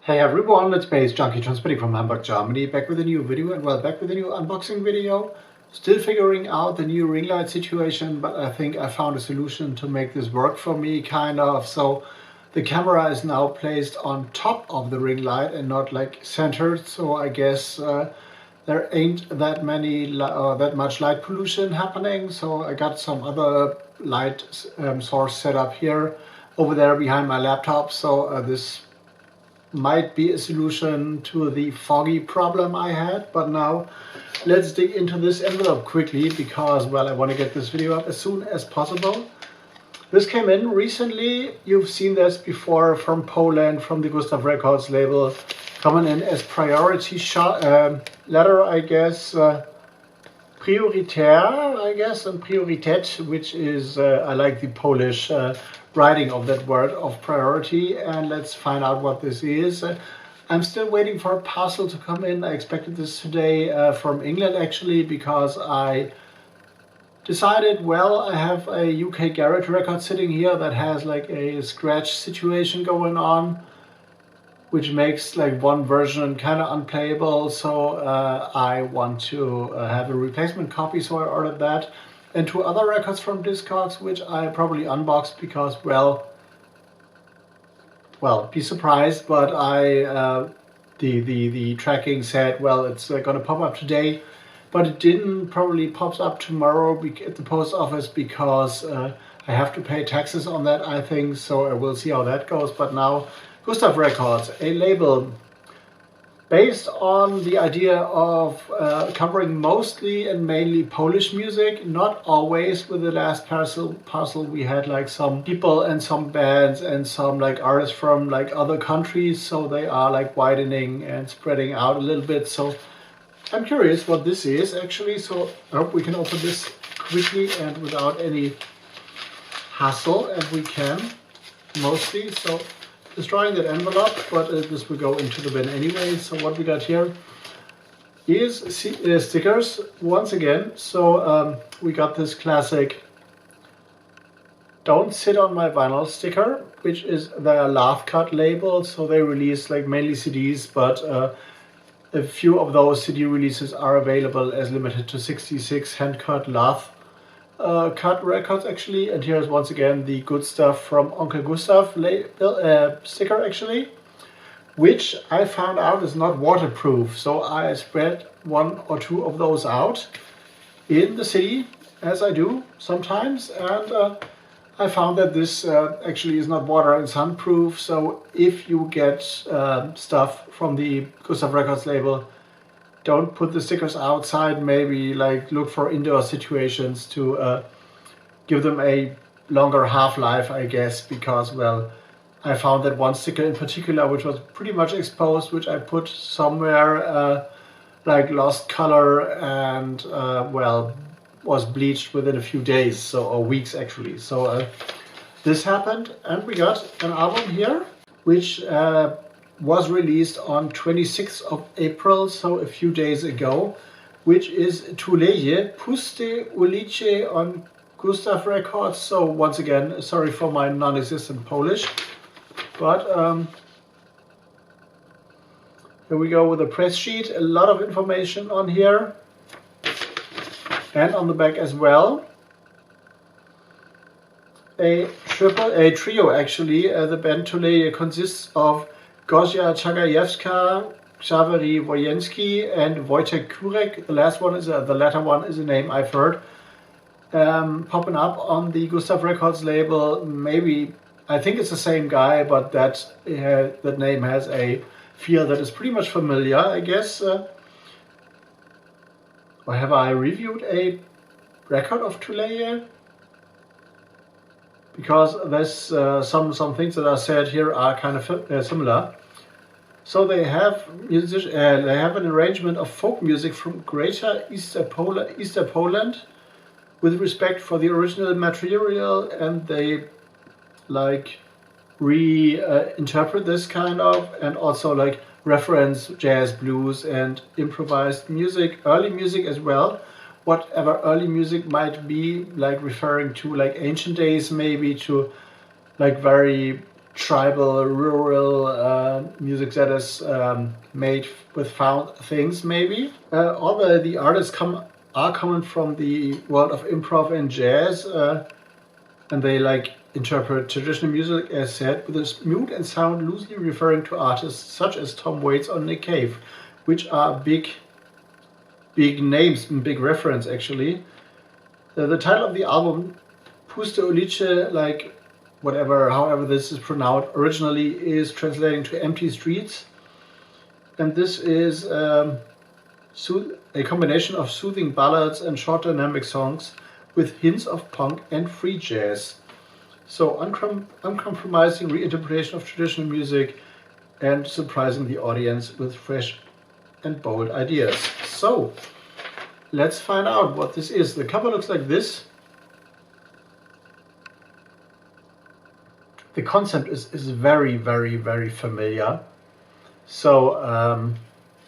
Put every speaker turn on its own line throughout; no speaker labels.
Hey everyone, it's baze.djunkiii transmitting from Hamburg, Germany, back with a new video, and well, back with a new unboxing video. Still figuring out the new ring light situation, but I think I found a solution to make this work for me, kind of. So the camera is now placed on top of the ring light and not like centered, so I guess there ain't that much light pollution happening. So I got some other light source set up here, over there behind my laptop, so this might be a solution to the foggy problem I had. But now let's dig into this envelope quickly because, well, I want to get this video up as soon as possible. This came in recently. You've seen this before from Poland, from the GUSTAFF Records label, coming in as priority letter, I guess, prioritär, I guess, and Priorität, which is, I like the Polish writing of that word of priority. And let's find out what this is. I'm still waiting for a parcel to come in. I expected this today from England actually, because I decided, well, I have a UK garage record sitting here that has like a scratch situation going on, which makes like one version kind of unplayable. So I want to have a replacement copy, so I ordered that. And two other records from Discogs, which I probably unboxed because, well, be surprised, but the tracking said, well, it's gonna pop up today, but it didn't. Probably pops up tomorrow at the post office because I have to pay taxes on that, I think, so I will see how that goes. But now, GUSTAFF Records, a label based on the idea of covering mostly and mainly Polish music. Not always. With the last parcel we had like some people and some bands and some like artists from like other countries, so they are like widening and spreading out a little bit. So I'm curious what this is actually, so I hope we can open this quickly and without any hassle, and we can mostly. So destroying that envelope, but this will go into the bin anyway. So what we got here is stickers once again. So we got this classic "Don't Sit on My Vinyl" sticker, which is their Laugh Cut label. So they release like mainly CDs, but a few of those CD releases are available as limited to 66 hand-cut Laugh cut records actually. And here's once again the good stuff from Uncle Gustav sticker actually, which I found out is not waterproof. So I spread one or two of those out in the city, as I do sometimes, and I found that this actually is not water and sun proof. So if you get stuff from the GUSTAFF Records label, don't put the stickers outside. Maybe like look for indoor situations to give them a longer half-life, I guess, because, well, I found that one sticker in particular which was pretty much exposed, which I put somewhere like lost color and well, was bleached within a few days, so, or weeks actually. So this happened, and we got an album here which was released on 26th of April, so a few days ago, which is Tuleje, Puste Ulice on GUSTAFF Records. So once again, sorry for my non-existent Polish, but here we go with a press sheet. A lot of information on here, and on the back as well. A trio actually. The band Tuleje consists of Gosia Chagajewska, Xavery Wojenski, and Wojtek Kurek. The latter one is a name I've heard popping up on the GUSTAFF Records label. Maybe, I think it's the same guy, but that name has a feel that is pretty much familiar, I guess. Or have I reviewed a record of Tuleje? Because there's some things that are said here are kind of similar. So they have an arrangement of folk music from Greater Eastern Poland, with respect for the original material, and they like reinterpret this kind of, and also like reference jazz, blues, and improvised music, early music as well. Whatever early music might be, like referring to like ancient days, maybe to like very tribal, rural music that is made with found things, maybe. Although the artists are coming from the world of improv and jazz, and they like interpret traditional music, as said, with a mood and sound loosely referring to artists such as Tom Waits or Nick Cave, which are big names and big reference actually. The title of the album, Puste Ulice, like however this is pronounced, originally is translating to Empty Streets, and this is a combination of soothing ballads and short dynamic songs with hints of punk and free jazz. So uncompromising reinterpretation of traditional music and surprising the audience with fresh and bold ideas. So let's find out what this is. The cover looks like this. The concept is very, very, very familiar. So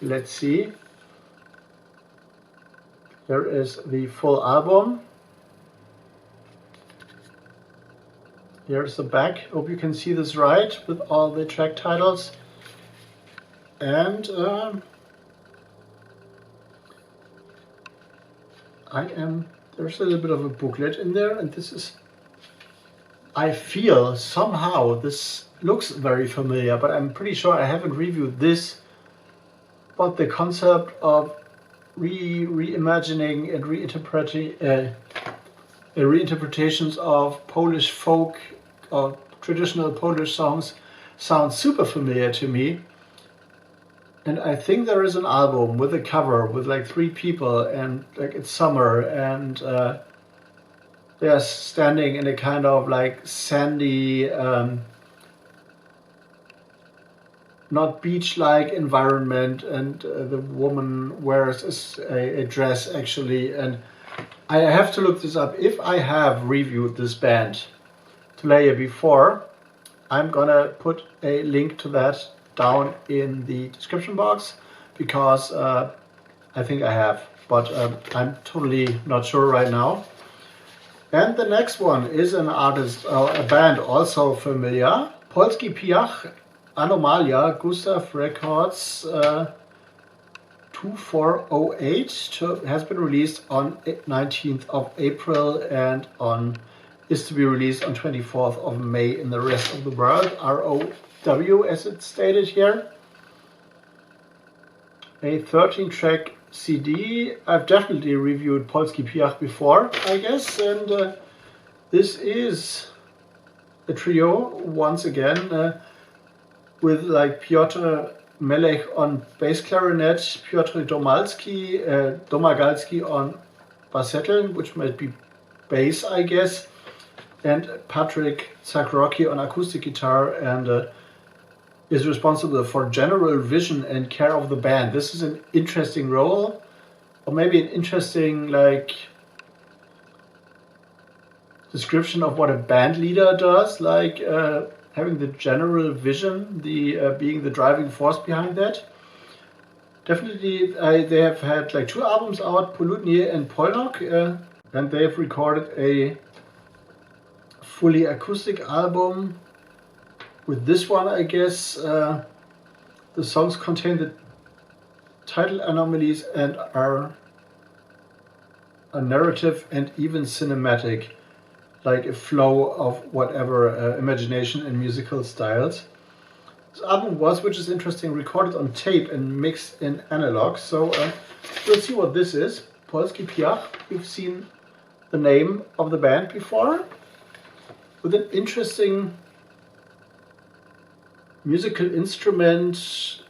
let's see. Here is the full album. Here's the back. Hope you can see this right with all the track titles. And there's a little bit of a booklet in there, and this is, I feel somehow this looks very familiar, but I'm pretty sure I haven't reviewed this. But the concept of reimagining and reinterpretations of Polish folk or traditional Polish songs sounds super familiar to me. And I think there is an album with a cover with like 3 people, and like it's summer, and they are standing in a kind of like sandy, not beach-like environment, and the woman wears a dress actually. And I have to look this up. If I have reviewed this band, Tuleje, before, I'm gonna put a link to that down in the description box, because I think I have, but I'm totally not sure right now. And the next one is an artist, a band also familiar, Polski Piach, Anomalia, GUSTAFF Records, 2408, has been released on 19th of April and is to be released on 24th of May in the rest of the world, ROW as it's stated here. A 13-track CD. I've definitely reviewed Polski Piach before, I guess, and this is a trio once again, with like Piotr Melech on bass clarinet, Piotr Domagalski on bassettel, which might be bass, I guess, and Patrick Zakrocki on acoustic guitar, and is responsible for general vision and care of the band. This is an interesting role, or maybe an interesting like description of what a band leader does, like having the general vision, being the driving force behind that. Definitely, they have had like 2 albums out, Poludnie and Polnok, and they have recorded a fully acoustic album. With this one, I guess, the songs contain the title anomalies and are a narrative and even cinematic, like a flow of whatever imagination and musical styles. This album was, which is interesting, recorded on tape and mixed in analog. So we'll see what this is. Polski Piach, we've seen the name of the band before, with an interesting musical instrument,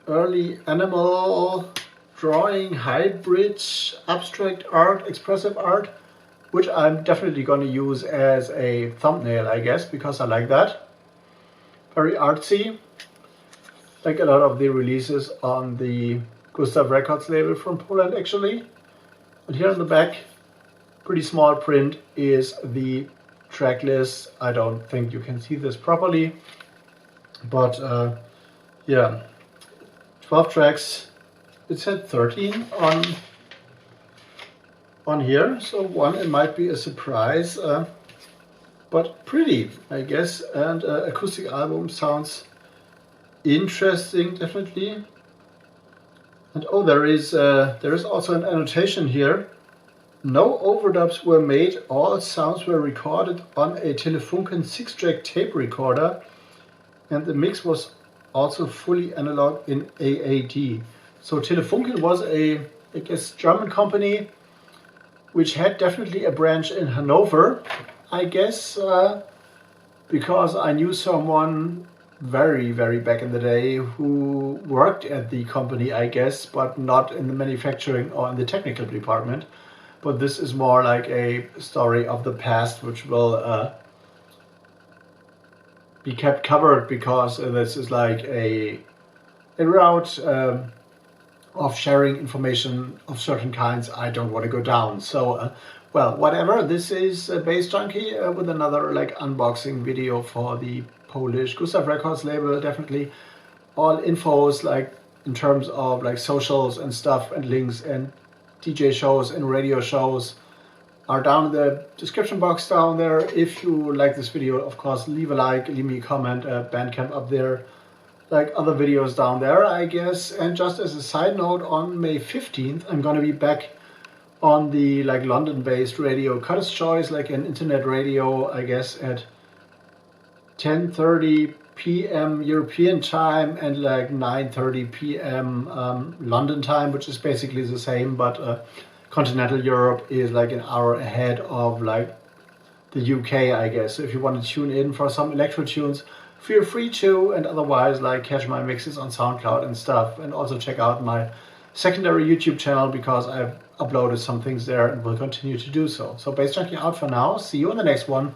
early animal drawing, hybrid, abstract art, expressive art, which I'm definitely going to use as a thumbnail, I guess, because I like that. Very artsy, like a lot of the releases on the GUSTAFF Records label from Poland, actually. And here on the back, pretty small print, is the track list. I don't think you can see this properly, but yeah, 12 tracks. It said 13 on here, so one, it might be a surprise. but pretty, I guess. And acoustic album sounds interesting, definitely. And oh, there is also an annotation here. No overdubs were made. All sounds were recorded on a Telefunken 6-track tape recorder, and the mix was also fully analog in AAD. So Telefunken was a, I guess, German company which had definitely a branch in Hanover, I guess, because I knew someone very, very back in the day who worked at the company, I guess, but not in the manufacturing or in the technical department. But this is more like a story of the past, which will be kept covered, because this is like a route of sharing information of certain kinds I don't want to go down. So, well, whatever. This is Bass Junkie with another like unboxing video for the Polish GUSTAFF Records label. Definitely all infos like in terms of like socials and stuff and links and DJ shows and radio shows are down in the description box down there. If you like this video, of course, leave a like, leave me a comment, BANDCAMP up there, like other videos down there, I guess. And just as a side note, on May 15th, I'm gonna be back on the like London-based radio Cutter's Choice, like an internet radio, I guess, at 10:30 p.m. European time and like 9:30 p.m. London time, which is basically the same, but continental Europe is like an hour ahead of like the UK, I guess. So if you want to tune in for some electro tunes, feel free to, and otherwise like catch my mixes on SoundCloud and stuff, and also check out my secondary YouTube channel, because I've uploaded some things there and will continue to do so. So Bass Junkie out for now. See you on the next one.